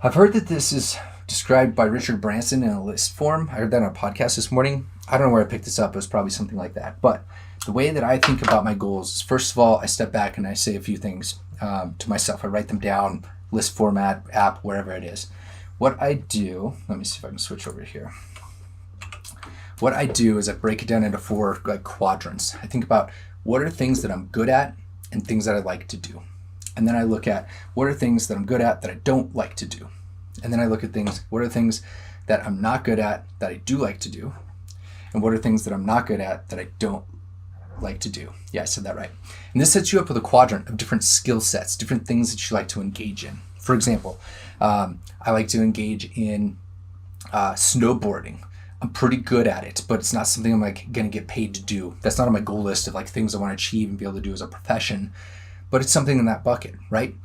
I've heard that this is described by Richard Branson in a list form. I heard that on a podcast this morning. I don't know where I picked this up. It was probably something like that. But the way that I think about my goals is, first of all, I step back and I say a few things to myself. I write them down, list format, app, wherever it is. What I do, let me see if I can switch over here. What I do is I break it down into four quadrants. I think about what are things that I'm good at and things that I like to do. And then I look at what are things that I'm good at that I don't like to do. And then I look at what are things that I'm not good at that I do like to do. And what are things that I'm not good at that I don't like to do. Yeah, I said that right. And this sets you up with a quadrant of different skill sets, different things that you like to engage in. For example, I like to engage in snowboarding. I'm pretty good at it, but it's not something I'm going to get paid to do. That's not on my goal list of things I want to achieve and be able to do as a profession, but it's something in that bucket, right?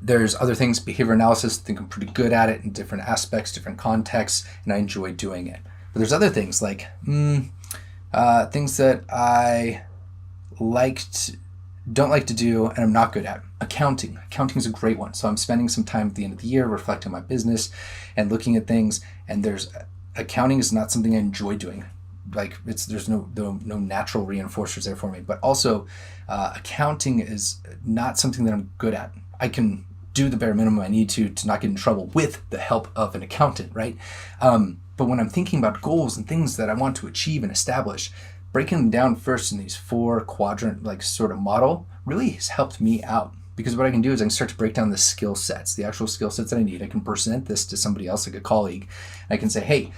There's other things, behavior analysis. I think I'm pretty good at it in different aspects, different contexts, and I enjoy doing it. But there's other things like things that I don't like to do and I'm not good at. Accounting is a great one. So I'm spending some time at the end of the year reflecting on my business and looking at things, and accounting is not something I enjoy doing. There's no natural reinforcers there for me. But also accounting is not something that I'm good at. I can do the bare minimum I need to not get in trouble with the help of an accountant, right? But when I'm thinking about goals and things that I want to achieve and establish, breaking them down first in these four quadrant sort of model really has helped me out. Because what I can do is I can start to break down the skill sets, the actual skill sets that I need. I can present this to somebody else, like a colleague. I can say, hey,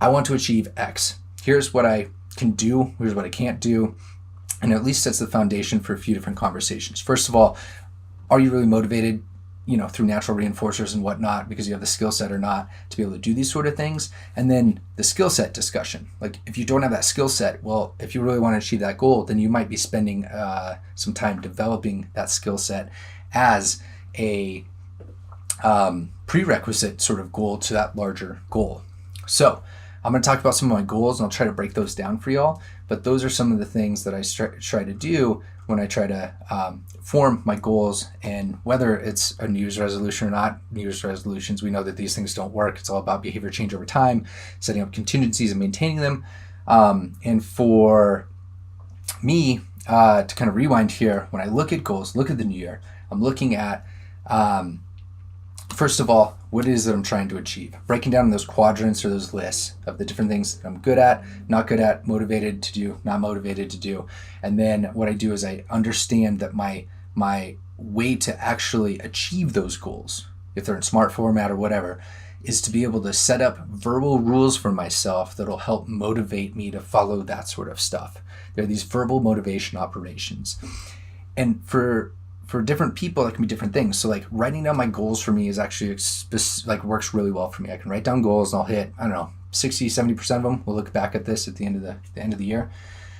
I want to achieve X. Here's what I can do. Here's what I can't do. And it at least sets the foundation for a few different conversations. First of all, are you really motivated, through natural reinforcers and whatnot, because you have the skill set or not, to be able to do these sort of things? And then the skill set discussion. If you don't have that skill set, well, if you really want to achieve that goal, then you might be spending some time developing that skill set as a prerequisite sort of goal to that larger goal. So I'm going to talk about some of my goals and I'll try to break those down for y'all. But those are some of the things that I try to do when I try to form my goals, and whether it's a New Year's resolution or not. New Year's resolutions, we know that these things don't work. It's all about behavior change over time, setting up contingencies and maintaining them. And for me, to kind of rewind here, when I look at goals, look at the new year, I'm looking at, first of all, what it is that I'm trying to achieve. Breaking down those quadrants or those lists of the different things that I'm good at, not good at, motivated to do, not motivated to do. And then what I do is I understand that my way to actually achieve those goals, if they're in smart format or whatever, is to be able to set up verbal rules for myself that'll help motivate me to follow that sort of stuff. There are these verbal motivation operations. And for different people, that can be different things. So writing down my goals for me is actually works really well for me. I can write down goals and I'll hit, 60, 70% of them. We'll look back at this at the end of the year.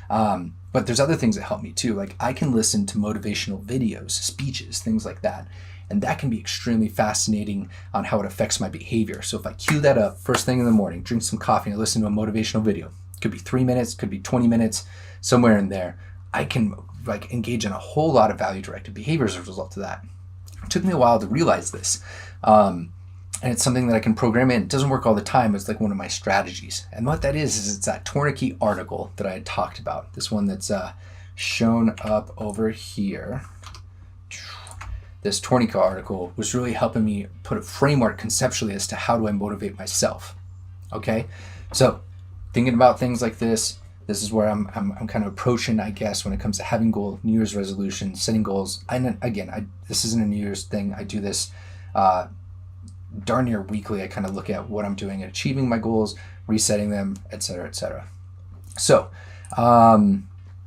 But there's other things that help me too. I can listen to motivational videos, speeches, things like that. And that can be extremely fascinating on how it affects my behavior. So if I cue that up first thing in the morning, drink some coffee and listen to a motivational video, it could be 3 minutes, could be 20 minutes, somewhere in there, I can engage in a whole lot of value-directed behavior as a result of that. It took me a while to realize this. And it's something that I can program in. It doesn't work all the time. It's one of my strategies. And what that is it's that Tourniquet article that I had talked about. This one that's shown up over here. This Tourniquet article was really helping me put a framework conceptually as to how do I motivate myself. Okay? So thinking about things like this is where I'm kind of approaching, I guess, when it comes to having goals, New Year's resolutions, setting goals. And again, this isn't a New Year's thing. I do this darn near weekly. I kind of look at what I'm doing and achieving my goals, resetting them, et cetera, et cetera. So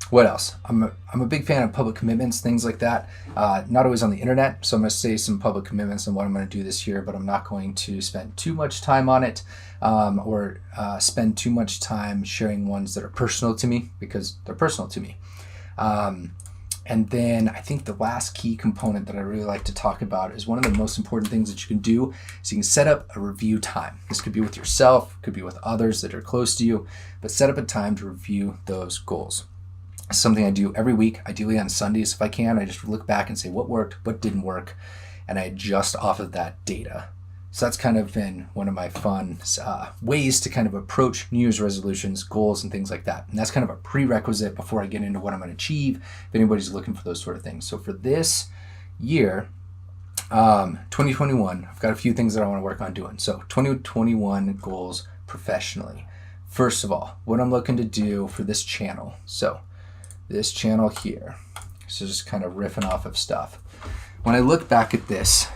what else? I'm a big fan of public commitments, things like that. Not always on the internet, so I'm going to say some public commitments on what I'm going to do this year, but I'm not going to spend too much time on it or spend too much time sharing ones that are personal to me, because they're personal to me. And then I think the last key component that I really like to talk about is one of the most important things that you can do is you can set up a review time. This could be with yourself, could be with others that are close to you, but set up a time to review those goals. It's something I do every week, ideally on Sundays if I can. I just look back and say what worked, what didn't work, and I adjust off of that data. So that's kind of been one of my fun ways to kind of approach New Year's resolutions, goals, and things like that. And that's kind of a prerequisite before I get into what I'm going to achieve, if anybody's looking for those sort of things. So for this year, 2021, I've got a few things that I want to work on doing. So 2021 goals professionally. First of all, what I'm looking to do for this channel. So this channel here, so just kind of riffing off of stuff. When I look back at this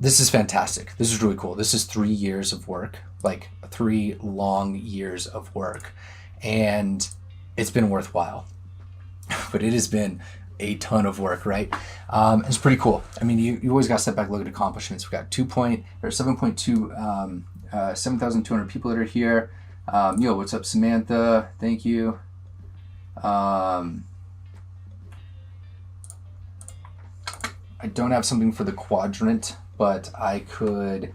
is fantastic. This is really cool. This is 3 years of work, like 3 long years of work. And it's been worthwhile, but it has been a ton of work, right? It's pretty cool. I mean, you always got to step back, look at accomplishments. We've got 7,200 people that are here. Yo, what's up, Samantha? Thank you. I don't have something for the quadrant, but I could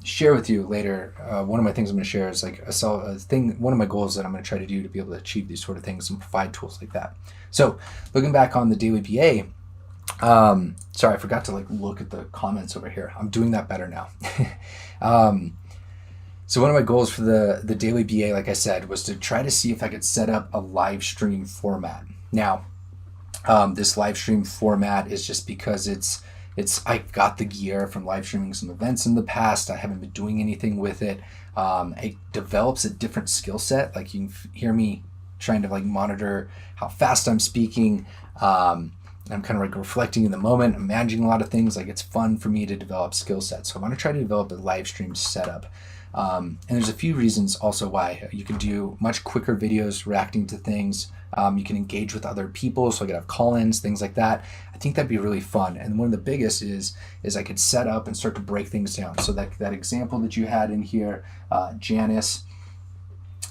share with you later. One of my things I'm going to share is like one of my goals that I'm going to try to do to be able to achieve these sort of things and provide tools like that. So looking back on the daily BA, sorry, I forgot to like look at the comments over here. I'm doing that better now. So one of my goals for the daily BA, like I said, was to try to see if I could set up a live stream format. Now, this live stream format is just because I got the gear from live streaming some events in the past. I haven't been doing anything with it. It develops a different skill set. Like you can hear me trying to like monitor how fast I'm speaking. I'm kind of like reflecting in the moment, I'm managing a lot of things. Like it's fun for me to develop skill sets. So I want to try to develop a live stream setup. And there's a few reasons also why. You can do much quicker videos reacting to things. You can engage with other people, so I could have call-ins, things like that. I think that'd be really fun. And one of the biggest is I could set up and start to break things down. So that example that you had in here, Janice,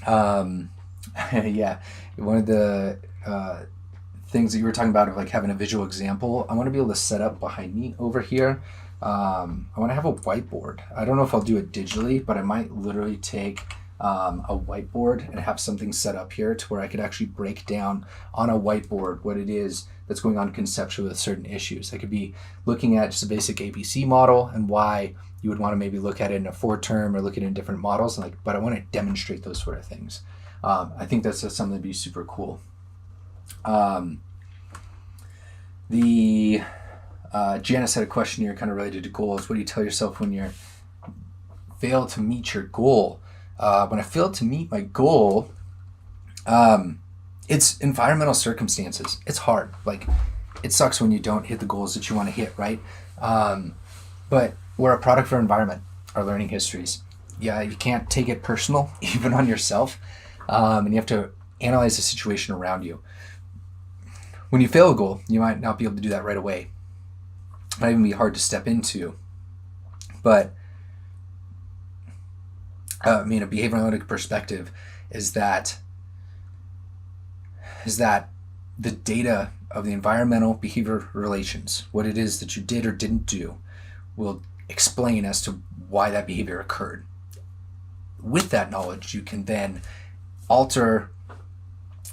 yeah, one of the things that you were talking about of like having a visual example, I want to be able to set up behind me over here. I want to have a whiteboard. I don't know if I'll do it digitally, but I might literally take a whiteboard and have something set up here to where I could actually break down on a whiteboard what it is that's going on conceptually with certain issues. I could be looking at just a basic ABC model and why you would want to maybe look at it in a 4-term or look at it in different models. But I want to demonstrate those sort of things. I think that's something that'd be super cool. Janice had a question here kind of related to goals. What do you tell yourself when you fail to meet your goal? When I fail to meet my goal, it's environmental circumstances. It's hard. Like it sucks when you don't hit the goals that you want to hit, right? But we're a product of our environment, our learning histories. Yeah, you can't take it personal, even on yourself. And you have to analyze the situation around you. When you fail a goal, you might not be able to do that right away. It might even be hard to step into. But a behavioral analytic perspective is that the data of the environmental behavior relations, what it is that you did or didn't do, will explain as to why that behavior occurred. With that knowledge, you can then alter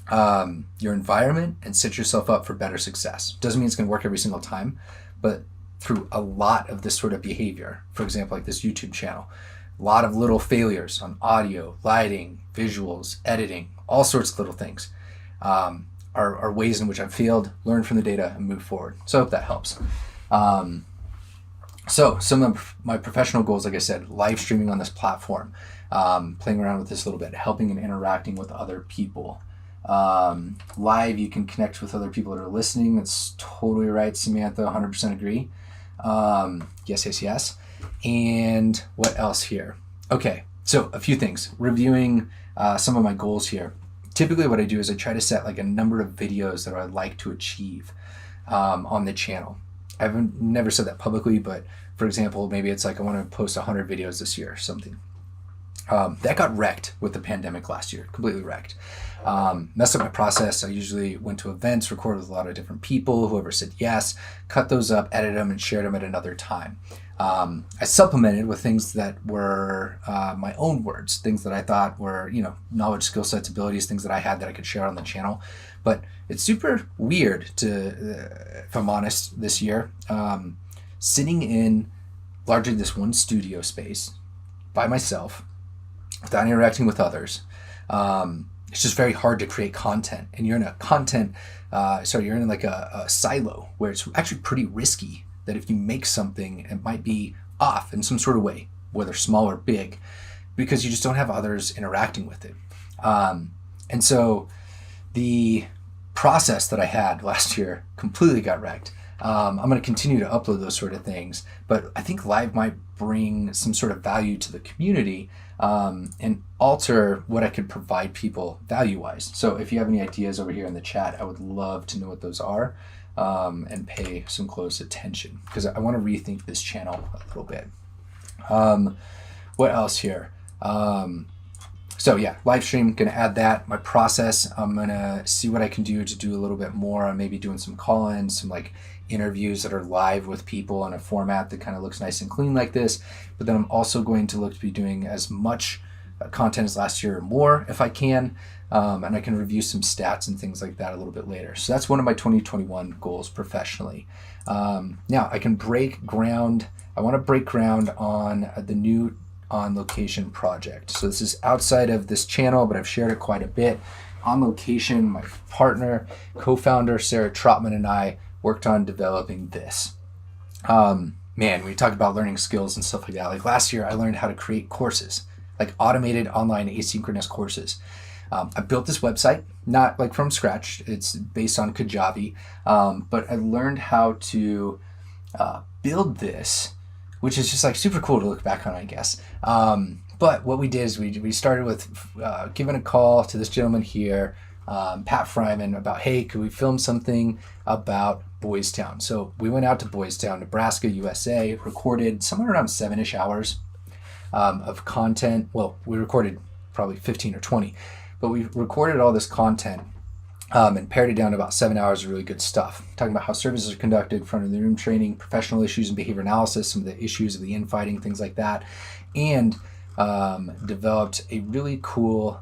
your environment and set yourself up for better success. Doesn't mean it's going to work every single time, but through a lot of this sort of behavior, for example, like this YouTube channel, a lot of little failures on audio, lighting, visuals, editing, all sorts of little things are ways in which I've failed, learned from the data, and move forward. So I hope that helps. So some of my professional goals, like I said, live streaming on this platform, playing around with this a little bit, helping and interacting with other people. Live, you can connect with other people that are listening. That's totally right, Samantha, 100% agree. Yes. And what else here? Okay, so a few things. Reviewing some of my goals here. Typically what I do is I try to set like a number of videos that I'd like to achieve on the channel. I've never said that publicly, but for example, maybe it's like I want to post 100 videos this year or something. That got wrecked with the pandemic last year, completely wrecked. Messed up my process. I usually went to events, recorded with a lot of different people, whoever said yes, cut those up, edited them, and shared them at another time. I supplemented with things that were my own words, things that I thought were, knowledge, skill sets, abilities, things that I had that I could share on the channel. But it's super weird to, if I'm honest, this year, sitting in largely this one studio space by myself, without interacting with others. It's just very hard to create content, and you're in a you're in like a silo where it's actually pretty risky that if you make something, it might be off in some sort of way, whether small or big, because you just don't have others interacting with it. And so the process that I had last year completely got wrecked. I'm going to continue to upload those sort of things, but I think live might bring some sort of value to the community and alter what I could provide people value-wise. So if you have any ideas over here in the chat, I would love to know what those are and pay some close attention, because I want to rethink this channel a little bit. What else here? So yeah, live stream, gonna add that. My process, I'm gonna see what I can do to do a little bit more. I'm maybe doing some call-ins, some like interviews that are live with people in a format that kind of looks nice and clean like this. But then I'm also going to look to be doing as much content as last year or more if I can. And I can review some stats and things like that a little bit later. So that's one of my 2021 goals professionally. Now I can break ground. I want to break ground on the new On Location project. So this is outside of this channel, but I've shared it quite a bit. On Location, my partner, co-founder Sarah Trotman, and I worked on developing this. Man, when you talk about learning skills and stuff like that, like last year I learned how to create courses, like automated online asynchronous courses. I built this website, not like from scratch, it's based on Kajabi, but I learned how to build this, which is just like super cool to look back on, I guess. But what we did is we started with giving a call to this gentleman here, Pat Fryman, about, hey, could we film something about Boys Town? So we went out to Boys Town, Nebraska, USA, recorded somewhere around 7-ish hours of content. Well, we recorded probably 15 or 20, but we recorded all this content and pared it down to about 7 hours of really good stuff. Talking about how services are conducted, front of the room training, professional issues and behavior analysis, some of the issues of the infighting, things like that, and developed a really cool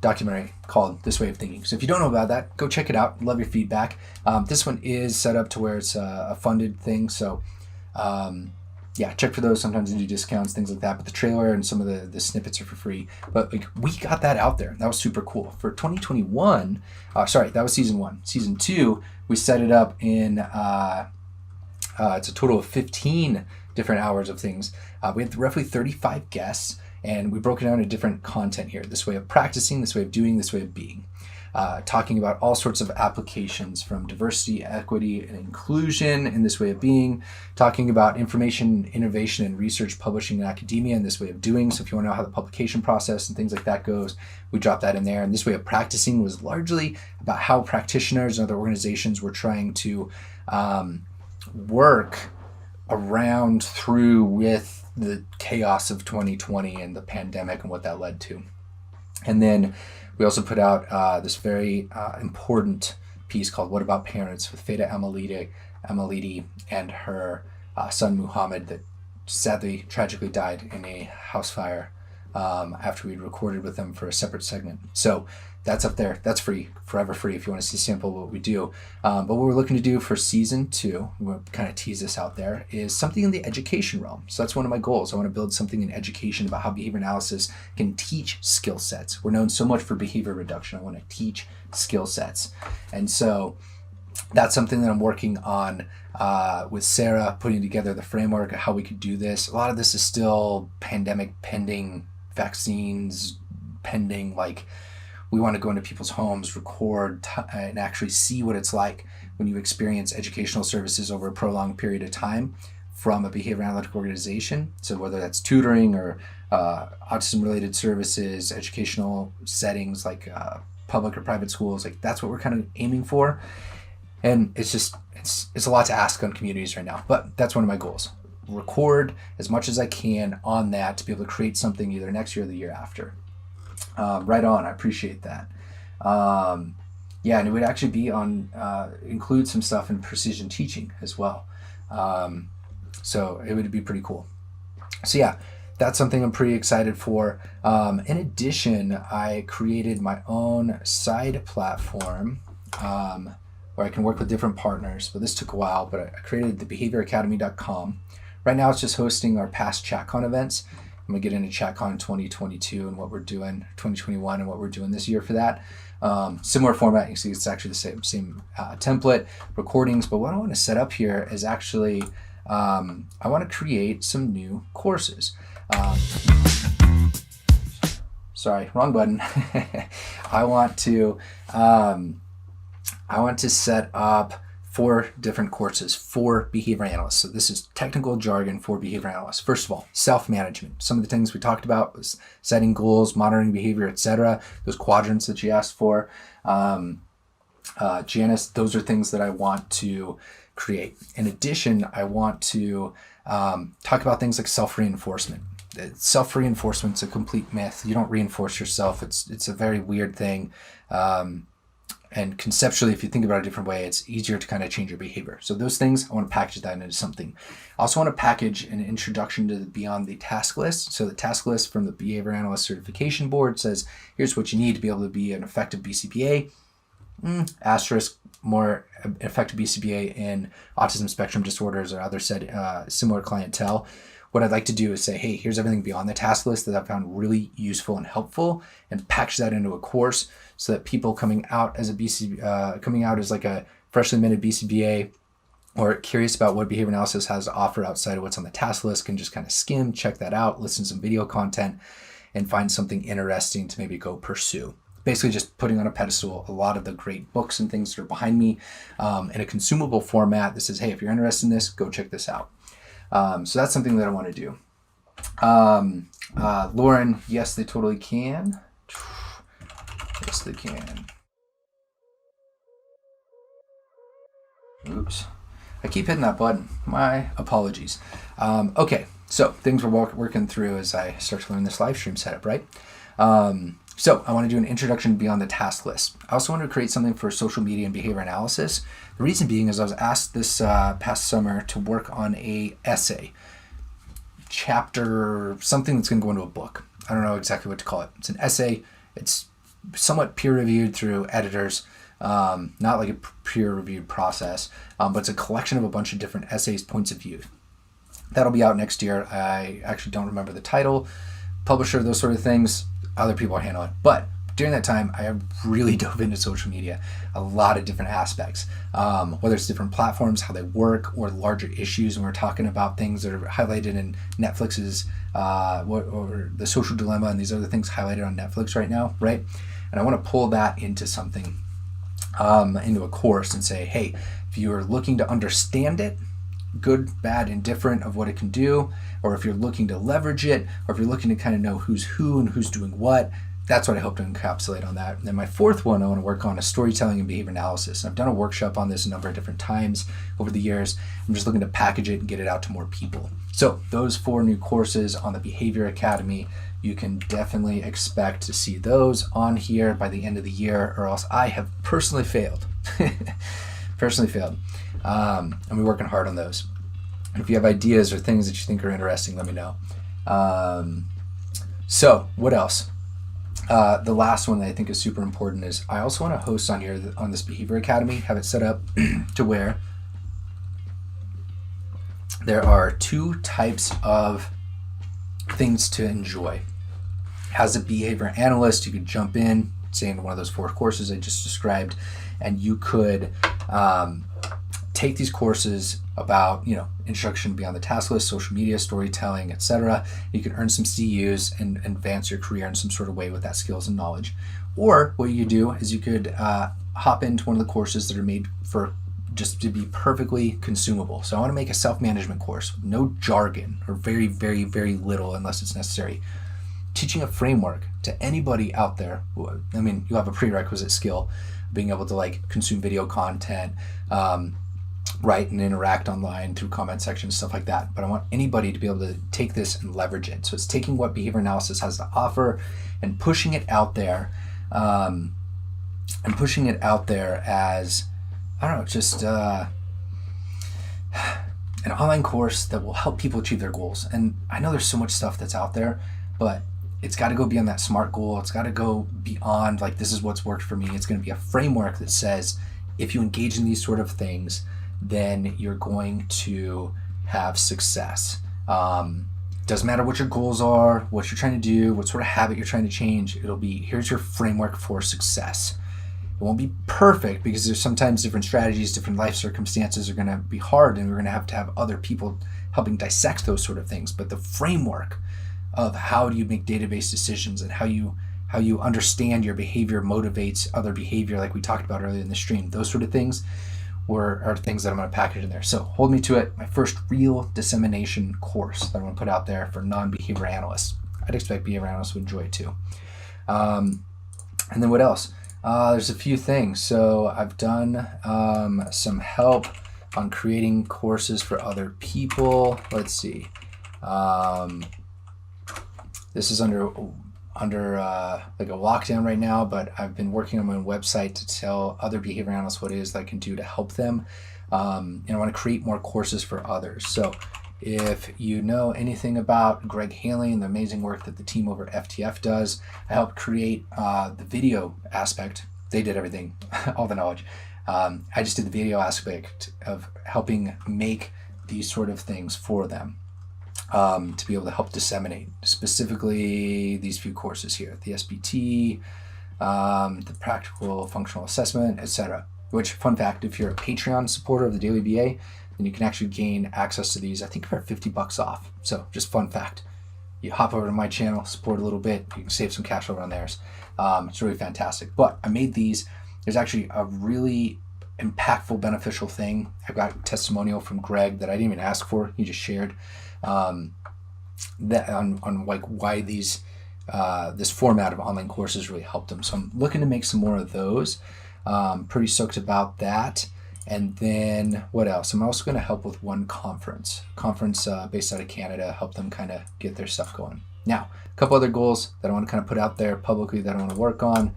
documentary called This Way of Thinking. So if you don't know about that, go check it out. Love your feedback. This one is set up to where it's a funded thing. So yeah, check for those. Sometimes they do discounts, things like that. But the trailer and some of the snippets are for free. But like we got that out there. That was super cool. For 2021, sorry, that was season 1. Season 2, we set it up in, it's a total of 15 different hours of things. We had roughly 35 guests, and we broke it down into different content here. This way of practicing, this way of doing, this way of being. Talking about all sorts of applications from diversity, equity, and inclusion in this way of being, talking about information, innovation, and research publishing in academia in this way of doing. So if you want to know how the publication process and things like that goes, we dropped that in there. And this way of practicing was largely about how practitioners and other organizations were trying to work around through with the chaos of 2020 and the pandemic and what that led to. And then we also put out this very important piece called What About Parents with Feda Amalidi and her son Muhammad that sadly, tragically died in a house fire after we'd recorded with them for a separate segment. So that's up there. That's free, forever free if you want to see a sample of what we do. But what we're looking to do for season 2, we'll kind of tease this out there, is something in the education realm. So that's one of my goals. I want to build something in education about how behavior analysis can teach skill sets. We're known so much for behavior reduction. I want to teach skill sets. And so that's something that I'm working on with Sarah, putting together the framework of how we could do this. A lot of this is still pandemic pending, vaccines pending, like we want to go into people's homes, record, and actually see what it's like when you experience educational services over a prolonged period of time from a behavior analytic organization. So whether that's tutoring or autism-related services, educational settings like public or private schools, like that's what we're kind of aiming for. And it's just, it's a lot to ask on communities right now, but that's one of my goals. record as much as I can on that to be able to create something either next year or the year after. Right on. I appreciate that. Yeah, and it would actually be on, include some stuff in precision teaching as well. So it would be pretty cool. So yeah, that's something I'm pretty excited for. In addition, I created my own side platform where I can work with different partners, but this took a while, but I created the behavioracademy.com. Right now it's just hosting our past ChatCon events. I'm gonna get into ChatCon 2022 and what we're doing, 2021 and what we're doing this year for that. Similar format, you see it's actually the same template, recordings, but what I want to set up here is actually, I want to create some new courses. Sorry, wrong button. I want to set up 4 different courses for behavior analysts. So this is technical jargon for behavior analysts. First of all, self-management. Some of the things we talked about was setting goals, monitoring behavior, etc. Those quadrants that you asked for. Janice, those are things that I want to create. In addition, I want to talk about things like self-reinforcement. Self-reinforcement's a complete myth. You don't reinforce yourself. It's a very weird thing. And conceptually, if you think about it a different way, it's easier to kind of change your behavior. So those things, I want to package that into something. I also want to package an introduction to the Beyond the Task List. So the task list from the Behavior Analyst Certification Board says, here's what you need to be able to be an effective BCBA. Asterisk, more effective BCBA in autism spectrum disorders or other similar clientele. What I'd like to do is say, hey, here's everything beyond the task list that I found really useful and helpful, and package that into a course so that people coming out as like a freshly minted BCBA or curious about what behavior analysis has to offer outside of what's on the task list can just kind of skim, check that out, listen to some video content, and find something interesting to maybe go pursue. Basically just putting on a pedestal a lot of the great books and things that are behind me in a consumable format that says, hey, if you're interested in this, go check this out. So that's something that I want to do. Lauren, yes, they totally can. Yes, they can. Oops. I keep hitting that button. My apologies. Okay, so things we're working through as I start to learn this live stream setup, right? So I want to do an introduction beyond the task list. I also want to create something for social media and behavior analysis. The reason being is I was asked this past summer to work on a essay, chapter, something that's going to go into a book. I don't know exactly what to call it. It's an essay. It's somewhat peer-reviewed through editors, not like a peer-reviewed process, but it's a collection of a bunch of different essays, points of view. That'll be out next year. I actually don't remember the title, publisher, those sort of things. Other people are handling it. But during that time, I really dove into social media, a lot of different aspects, whether it's different platforms, how they work, or larger issues. And we're talking about things that are highlighted in Netflix's, or the social dilemma and these other things highlighted on Netflix right now, right? And I want to pull that into something, into a course and say, hey, if you're looking to understand it, good, bad, indifferent of what it can do, or if you're looking to leverage it, or if you're looking to kind of know who's who and who's doing what, that's what I hope to encapsulate on that. And then my fourth one I want to work on is storytelling and behavior analysis. And I've done a workshop on this a number of different times over the years. I'm just looking to package it and get it out to more people. So those 4 new courses on the Behavior Academy, you can definitely expect to see those on here by the end of the year, or else I have personally failed. And we're working hard on those. And if you have ideas or things that you think are interesting, let me know. So what else? The last one that I think is super important is I also want to host on here on this Behavior Academy, have it set up to where there are 2 types of things to enjoy. As a behavior analyst, you could jump in, say in one of those 4 courses I just described, and you could take these courses about, instruction beyond the task list, social media, storytelling, etc. You can earn some CUs and advance your career in some sort of way with that skills and knowledge. Or what you do is you could hop into one of the courses that are made for just to be perfectly consumable. So I want to make a self-management course with no jargon, or very, very, very little unless it's necessary. Teaching a framework to anybody out there. I mean, you have a prerequisite skill, being able to consume video content, write and interact online through comment sections, stuff like that. But I want anybody to be able to take this and leverage it. So it's taking what behavior analysis has to offer and pushing it out there, as, I don't know, just an online course that will help people achieve their goals. And I know there's so much stuff that's out there, but it's got to go beyond that SMART goal. It's got to go beyond like, this is what's worked for me. It's going to be a framework that says, if you engage in these sort of things, then you're going to have success. Doesn't matter what your goals are, what you're trying to do, what sort of habit you're trying to change. It'll be, here's your framework for success. It won't be perfect because there's sometimes different strategies, different life circumstances are going to be hard, and we're going to have other people helping dissect those sort of things. But the framework of how do you make database decisions and how you understand your behavior motivates other behavior, like we talked about earlier in the stream, those sort of things are things that I'm going to package in there. So hold me to it. My first real dissemination course that I'm going to put out there for non-behavior analysts. I'd expect behavior analysts would enjoy it too. And then what else? There's a few things. So I've done some help on creating courses for other people. Let's see. This is under like a lockdown right now, but I've been working on my own website to tell other behavior analysts what it is that I can do to help them. And I want to create more courses for others. So if you know anything about Greg Haley and the amazing work that the team over at FTF does, I helped create the video aspect. They did everything, all the knowledge. I just did the video aspect of helping make these sort of things for them. To be able to help disseminate specifically these few courses here, the SBT, the practical functional assessment, etc. Which, fun fact, if you're a Patreon supporter of the Daily BA, then you can actually gain access to these, I think for $50 off. So just fun fact, you hop over to my channel, support a little bit, you can save some cash over on theirs. It's really fantastic. But I made these. There's actually a really impactful, beneficial thing. I've got a testimonial from Greg that I didn't even ask for. He just shared that on like why these this format of online courses really helped him. So I'm looking to make some more of those. Pretty stoked about that. And then what else? I'm also going to help with one conference based out of Canada, help them kind of get their stuff going. Now, a couple other goals that I want to kind of put out there publicly that I want to work on.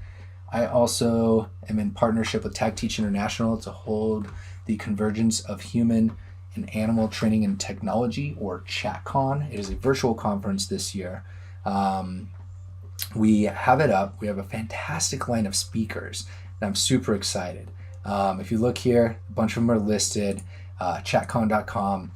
I also am in partnership with Tag Teach International to hold the Convergence of Human and Animal Training and Technology, or ChatCon. It is a virtual conference this year. We have it up. We have a fantastic line of speakers, and I'm super excited. If you look here, a bunch of them are listed, chatcon.com.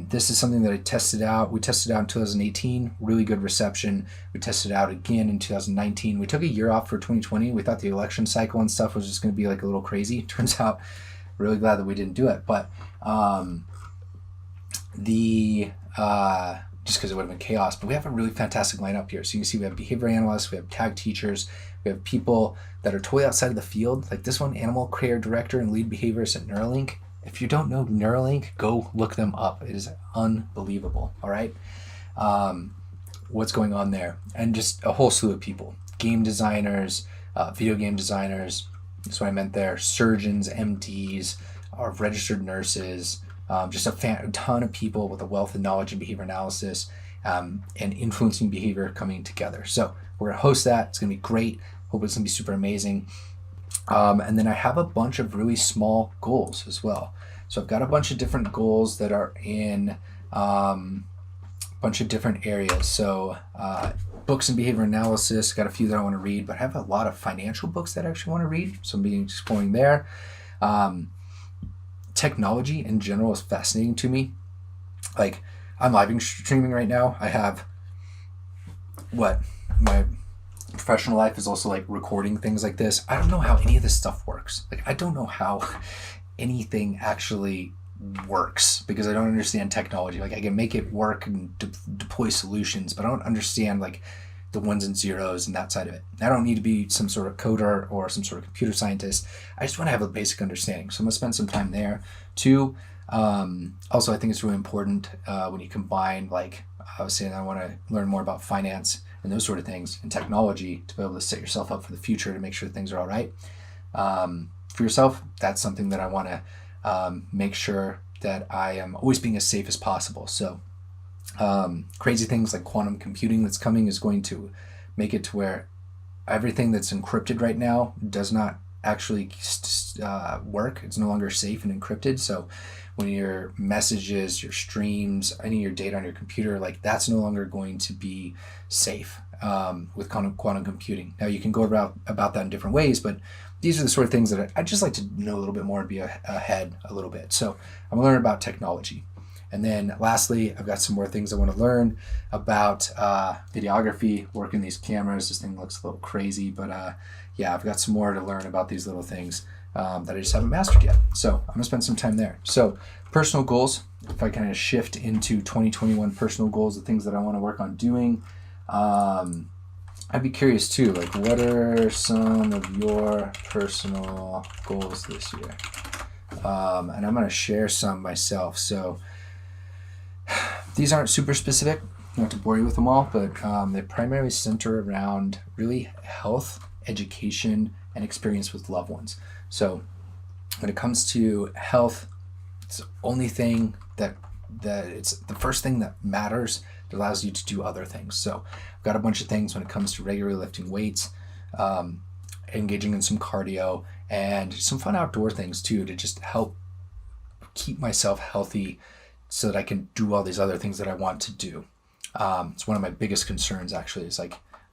This is something that I tested out. We tested out in 2018, really good reception. We tested out again in 2019. We took a year off for 2020. We thought the election cycle and stuff was just going to be like a little crazy. Turns out, really glad that we didn't do it. But just because it would have been chaos. But we have a really fantastic lineup here. So you can see we have behavior analysts, we have tag teachers, we have people that are totally outside of the field. Like this one, animal care director and lead behaviorist at Neuralink. If you don't know Neuralink, go look them up. It is unbelievable. All right. What's going on there? And just a whole slew of people, game designers, video game designers. That's what I meant there. Surgeons, MDs, our registered nurses, just a ton of people with a wealth of knowledge in behavior analysis and influencing behavior coming together. So we're going to host that. It's going to be great. Hope it's going to be super amazing. And then I have a bunch of really small goals as well. So I've got a bunch of different goals that are in a bunch of different areas. So books and behavior analysis, got a few that I want to read, but I have a lot of financial books that I actually want to read. So I'm being exploring there. Technology in general is fascinating to me. Like I'm live streaming right now. I have my professional life is also like recording things like this. I don't know how any of this stuff works. Like I don't know how anything actually works because I don't understand technology. Like I can make it work and deploy solutions, but I don't understand like the ones and zeros and that side of it. I don't need to be some sort of coder or some sort of computer scientist. I just want to have a basic understanding. So I'm gonna spend some time there too. Also, I think it's really important when you combine, like I was saying, I want to learn more about finance and those sort of things and technology to be able to set yourself up for the future to make sure things are all right. For yourself, that's something that I want to make sure that I am always being as safe as possible. So crazy things like quantum computing that's coming is going to make it to where everything that's encrypted right now does not actually work. It's no longer safe and encrypted. So when your messages, your streams, any of your data on your computer, like that's no longer going to be safe with quantum computing. Now you can go about that in different ways, but these are the sort of things that I'd just like to know a little bit more and be ahead a little bit. So I'm gonna learn about technology. And then lastly, I've got some more things I want to learn about videography, working these cameras. This thing looks a little crazy, but yeah, I've got some more to learn about these little things that I just haven't mastered yet. So I'm gonna spend some time there. So personal goals, if I kind of shift into 2021 personal goals, the things that I want to work on doing, I'd be curious too, like what are some of your personal goals this year? And I'm gonna share some myself. So these aren't super specific, not to bore you with them all, but they primarily center around really health, education, and experience with loved ones. So when it comes to health, it's the only thing that it's the first thing that matters that allows you to do other things. So I've got a bunch of things when it comes to regularly lifting weights, engaging in some cardio, and some fun outdoor things too to just help keep myself healthy so that I can do all these other things that I want to do. It's one of my biggest concerns actually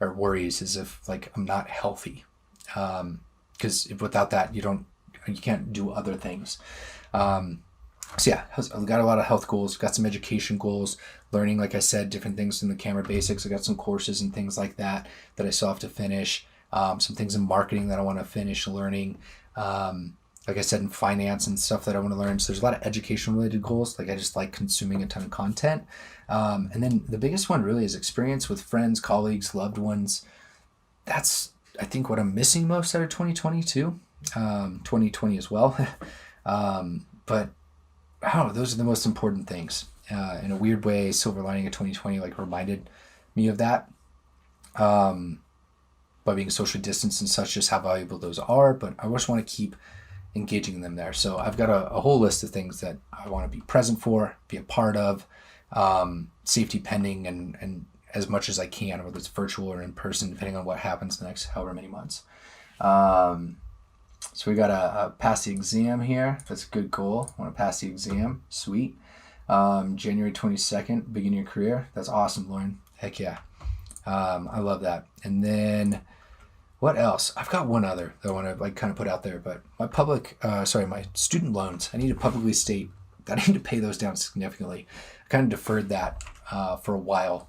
or worries is if like I'm not healthy. Because without that, you can't do other things. So yeah, I've got a lot of health goals, got some education goals, learning, like I said, different things in the camera basics. I got some courses and things like that I still have to finish. Some things in marketing that I want to finish learning. Like I said, in finance and stuff that I want to learn. So there's a lot of education related goals. Like I just like consuming a ton of content. And then the biggest one really is experience with friends, colleagues, loved ones. That's, I think, what I'm missing most out of 2022, 2020 as well. But those are the most important things. In a weird way, silver lining of 2020 like reminded me of that. By being socially distanced and such, just how valuable those are. But I just want to keep engaging in them there. So I've got a whole list of things that I want to be present for, be a part of, safety pending and as much as I can, whether it's virtual or in person, depending on what happens the next however many months. So we got to pass the exam here. That's a good goal. I want to pass the exam. Sweet. January 22nd, begin your career. That's awesome, Lauren. Heck yeah. I love that. And then what else? I've got one other that I want to kind of put out there, but my student loans, I need to publicly state that I need to pay those down significantly. I kind of deferred that for a while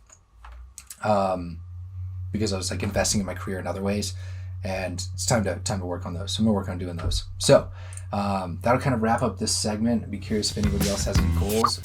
because I was investing in my career in other ways, and it's time to work on those. So I'm gonna work on doing those. So that'll kind of wrap up this segment. I'd be curious if anybody else has any goals